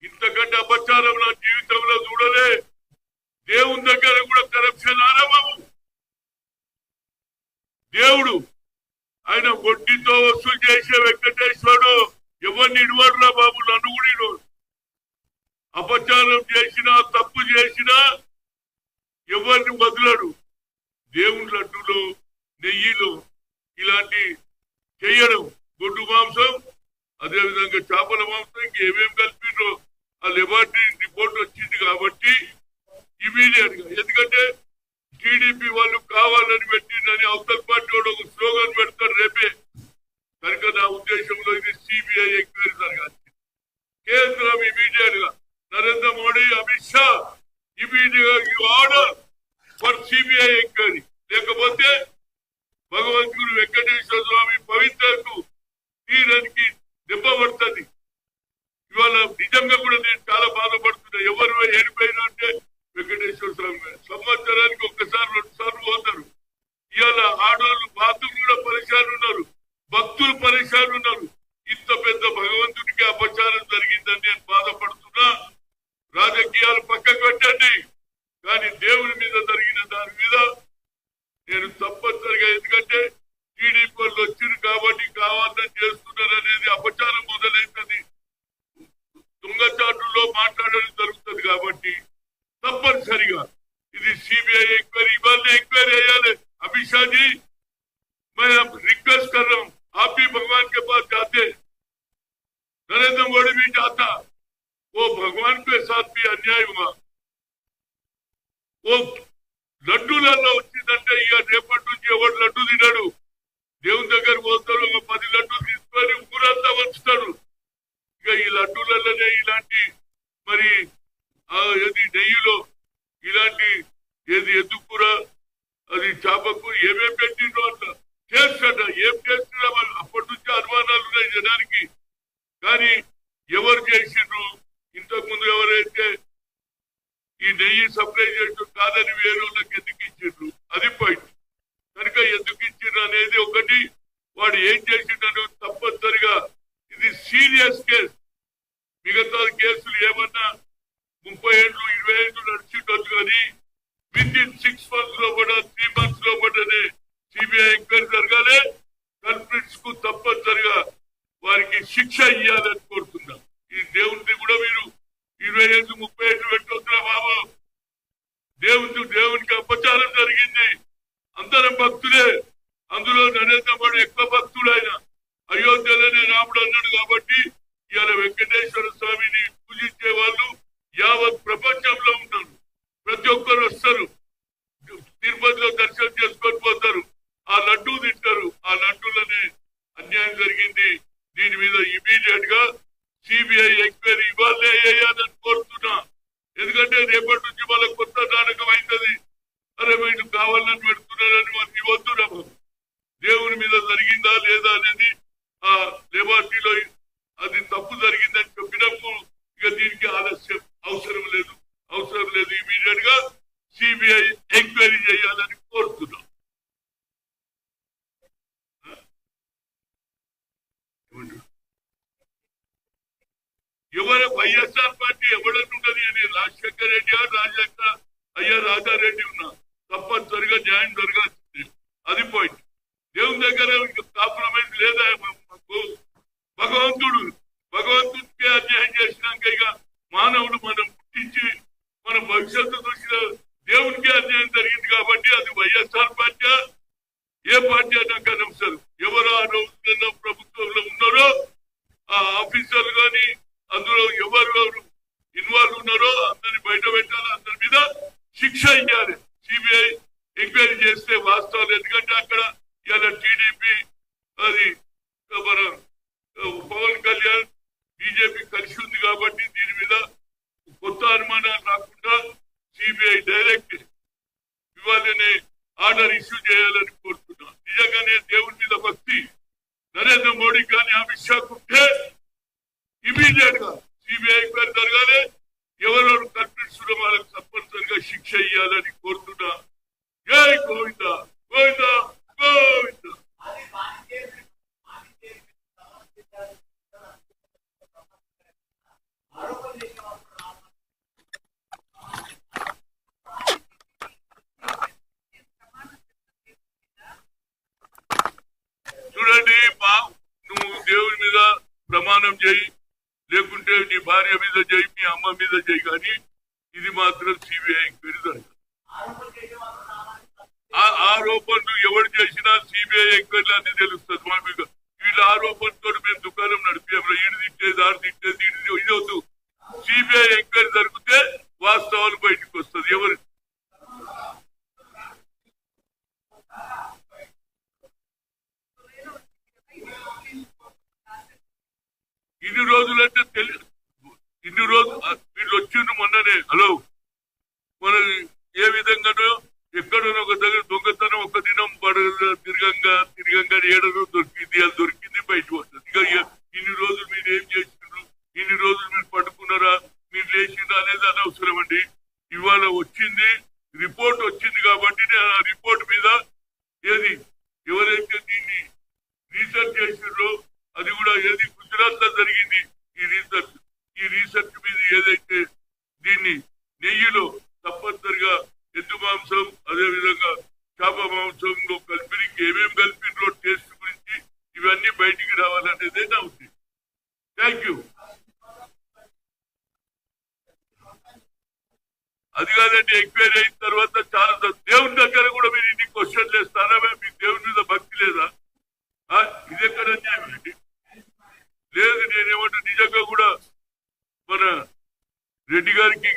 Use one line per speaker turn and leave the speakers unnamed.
ఇంతకంటే అపచారం నా జీవితంలో చూడలే. దేవుని దగ్గర కూడా కరప్షన్ ఆరంభము. దేవుడు ఆయన వడ్డీతో వసూలు చేసే వెంకటేశ్వరుడు ఎవరిని ఇడవడురా బాబు, నన్ను కూడా ఇడవడు. అపచారం చేసినా తప్పు చేసినా ఎవరిని వదలడు. దేవుని లడ్డులో నెయ్యిలో ఇలాంటి చేయడం, గొడ్డు మాంసం అదేవిధంగా చేపల మాంసం ఇంకేమేమి కలిపినో ఆ లెబార్టరీ రిపోర్ట్ వచ్చింది కాబట్టి ఇమీడియట్ గా, ఎందుకంటే టీడీపీ వాళ్ళు కావాలని పెట్టిందని అవతల పార్టీ వాడు ఒక స్లోగన్ పెడతారు రేపే. కనుక నా ఉద్దేశంలో ఇది సిబిఐ ఎంక్వైరీ జరగాలి. కేంద్రం ఇమీడియట్ గా నరేంద్ర మోడీ, అమిత్ షా ఇమీడియట్ గా ఆర్డర్ ఫర్ సిబిఐ ఎంక్వైరీ. లేకపోతే భగవంతుడు వెంకటేశ్వర స్వామి పవిత్రకు తీరానికి దెబ్బ పడుతుంది. ఇవాళ నిజంగా కూడా నేను చాలా బాధపడుతున్నా. ఎవరు ఏడిపోయినా అంటే వెంకటేశ్వర స్వామి సంవత్సరానికి ఒక్కసారి 2 సార్లు పోతారు. ఇవాళ ఆడవాళ్ళు బాధ్యులు కూడా పరిశాలు ఉన్నారు, భక్తులు పరిశాలు ఉన్నారు. ఇంత పెద్ద భగవంతుడికి అపచారం జరిగిందని నేను బాధపడుతున్నా. రాజకీయాలు పక్కకు పెట్టండి, కానీ దేవుని మీద జరిగిన దాని మీద నేను తప్పనిసరిగా, ఎందుకంటే టీడీపీ వాళ్ళు వచ్చారు కాబట్టి కావాలని చేస్తున్నారు అనేది అపచారం మొదలైతుంది. దొంగచాటుల్లో మాట్లాడడం జరుగుతుంది కాబట్టి తప్పనిసరిగా ఇది సిబిఐ ఎంక్వైరీ ఇవాళ ఎంక్వైరీ అయ్యాలి. अमित शाह जी, मैं अब रिक्वेस्ट कर रहा हूँ, आप भी भगवान के पास जाते, नरेंद्र मोदी भी जाता, वो भगवान के साथ भी अन्याय हुआ. वो లడ్డూలలో వచ్చిందంటే ఇక రేపటి నుంచి ఎవరు లడ్డు తినడు. దేవుని దగ్గర పోతారు, 10 లడ్డూలు తీసుకొని ఊరంతా వచ్చుతాడు. ఇక ఈ లడ్డూలలోనే ఇలాంటి మరి ఏది నెయ్యిలో ఇలాంటి ఏది ఎద్దుకూర, అది చేపకు ఏమేమి పెట్టిండ్రో అంట చేస్తాడ. ఏం చేస్తున్నా వాళ్ళు అప్పటి నుంచి అనుమానాలు ఉన్నాయి జనానికి. కానీ ఎవరు చేసిండ్రు, ఇంతకు ముందు ఎవరైతే ఈ నెయ్యి సప్లై చేయడం కాదని వేరే వాళ్ళకి ఎందుకు ఇచ్చిండ్రు, అది పాయింట్. కనుక ఎందుకు ఇచ్చిండ్రు అనేది ఒకటి, వాడు ఏం చేసిండను తప్పనిసరిగా ఇది సీరియస్ కేసు. మిగతా కేసులు ఏమన్నా 30 ఏళ్ళు 20 ఏళ్ళు నడిచిండొచ్చు, కానీ విత్-ఇన్ 6 months లోపల 3 months లోపలనే సిబిఐ ఎంక్వైరీ జరగాలి. కల్ప్రిట్స్ కు తప్పనిసరిగా వారికి శిక్ష ఇవ్వాలని కోరుతున్నాం. ఈ దేవుడిని కూడా మీరు 20 ఏళ్ళు 30 ఏళ్ళు పెట్టొద్దురా బాబు. దేవునికి అపచారం జరిగింది. అందరం భక్తులే, అందులో నరేంద్ర మోడీ ఎక్కువ భక్తుడు. ఆయన అయోధ్యలోనే రాముడు అన్నాడు కాబట్టి ఇవాళ వెంకటేశ్వర స్వామిని పూజించే వాళ్ళు యావత్ ప్రపంచంలో ఉన్నారు. ప్రతి ఒక్కరు వస్తారు, తిరుపతిలో దర్శనం చేసుకొని పోతారు, ఆ లడ్డూ తింటారు. ఆ లడ్డూలనే అన్యాయం జరిగింది. దీని మీద ఇమీడియట్ గా సిబిఐ ఎంక్వైరీ ఇవాళే వేయాలని కోరుతున్నా. ఎందుకంటే రేపటి నుంచి వాళ్ళ కొత్త నాటకం అవుతుంది. అరే వీళ్ళు కావాలని పెడుతున్నారని వాళ్ళు ఇవ్వద్దురా బాబు. దేవుని మీద జరిగిందా లేదా అనేది ఆ లెబార్టరీలో అది తప్పు జరిగిందని చెప్పినప్పుడు ఇక దీనికి ఆలస్యం అవసరం లేదు. ఇమీడియట్ గా సిబిఐ ఎంక్వైరీ చేయాలని కోరుతున్నాం. ఎవరు వైఎస్ఆర్ పార్టీ ఎవడనున్నది అని రాజశేఖర రెడ్డి గారు, రాజారెడ్డి ఉన్నా తప్పనిసరిగా న్యాయం జరగాల్సింది. అది పాయింట్. దేవుని దగ్గర కాంప్రమైజ్ లేదా మాకు. భగవంతుడికి అన్యాయం చేసినాక ఇక మానవుడు మనం పుట్టించి మన భవిష్యత్తు చూసిన దేవునికి అన్యాయం జరిగింది కాబట్టి అది వైఎస్ఆర్ పార్టీ ఏ పార్టీ అయినా కనవసరం. ఎవరు ఆ రోజున ప్రభుత్వంలో ఉన్నారో ఆ ఆఫీసర్లు కానీ అందులో ఎవరు ఇన్వాల్వ్ ఉన్నారో అందరిని బయట పెట్టాలి, అందరి మీద శిక్ష ఇవ్వాలి. సిబిఐ ఎంక్వైరీ చేస్తే వాస్తవాలు. ఎందుకంటే అక్కడ ఇలా టీడీపీ అది మన పవన్ కళ్యాణ్ బీజేపీ కలిసి ఉంది కాబట్టి దీని మీద కొత్త అనుమానాలు రాకుండా సిబిఐ డైరెక్ట్ ఇవాళనే ఆర్డర్ ఇష్యూ చేయాలని కోరుతున్నాను. నిజంగానే దేవుని మీద భక్తి నరేంద్ర మోడీ కానీ అమిత్ షా ఉంటే ఇమీడియట్ గా సిబిఐ ఎంక్వైరీ జరగాలి. ఎవరెవరు కల్పిస్తున్న వాళ్ళకి తప్పనిసరిగా శిక్ష ఇవ్వాలని కోరుతున్నా. జై గోవింద గోవింద గోవింద. నీ భార్య మీద చేయి, మీ అమ్మ మీద చేయి, కానీ ఇది మాత్రం సిబిఐ ఎంక్వైరీ జరగదు. ఆరోపణలు ఎవరు చేసినా సిబిఐ ఎంక్వైరీ అన్ని తెలుస్తుంది. మీకు వీళ్ళ ఆరోపణతో మేము దుకాణం నడిపాము, ఈడు తిట్టేది, ఆడు తిట్టేది, ఇది వద్దు. సిబిఐ ఎంక్వైరీ జరిగితే వాస్తవాలు బయటకు వస్తుంది. ఎవరు ఇన్ని రోజులంటే ఇన్ని రోజులు వీళ్ళు వచ్చిండ్రు మొన్ననే. హలో, మన ఏ విధంగానో ఎక్కడో ఒక దగ్గర దొంగతనం ఒక దినం తిరగంగా ఏడనో దొరికింది, అది దొరికింది బయటకు వస్తుంది. ఇక ఇన్ని రోజులు మీరు ఏం చేసినారు, ఇన్ని రోజులు మీరు పట్టుకున్నారా, మీరు లేచిండ్రా అనేది అనవసరం అండి. ఇవాళ వచ్చింది రిపోర్ట్ వచ్చింది కాబట్టి ఆ రిపోర్ట్ మీద ఏది ఎవరైతే దీన్ని రీసెర్చ్ చేసిండ్రో అది కూడా ఏది గుజరాత్ లో జరిగింది ఈ రీసెర్చ్ మీద ఏదైతే దీన్ని నెయ్యిలో తప్పనిసరిగా ఎద్దు మాంసం అదే విధంగా చేప మాంసంలో కలిపి ఏమేమి కలిపినో టేస్ట్ గురించి ఇవన్నీ బయటికి రావాలనేదే నా ఉద్దేశం. Thank you. అది కాదండి, ఎంక్వైరీ అయిన తర్వాత చాలా దేవుని దగ్గర కూడా మీరు ఇన్ని క్వశ్చన్లు వేస్తారా? మీ దేవుని మీద భక్తి లేదా? ఇది ఎక్కడ అన్యాయం అండి? లేదు, నేనేమంటే నిజంగా కూడా మన రెడ్డి గారికి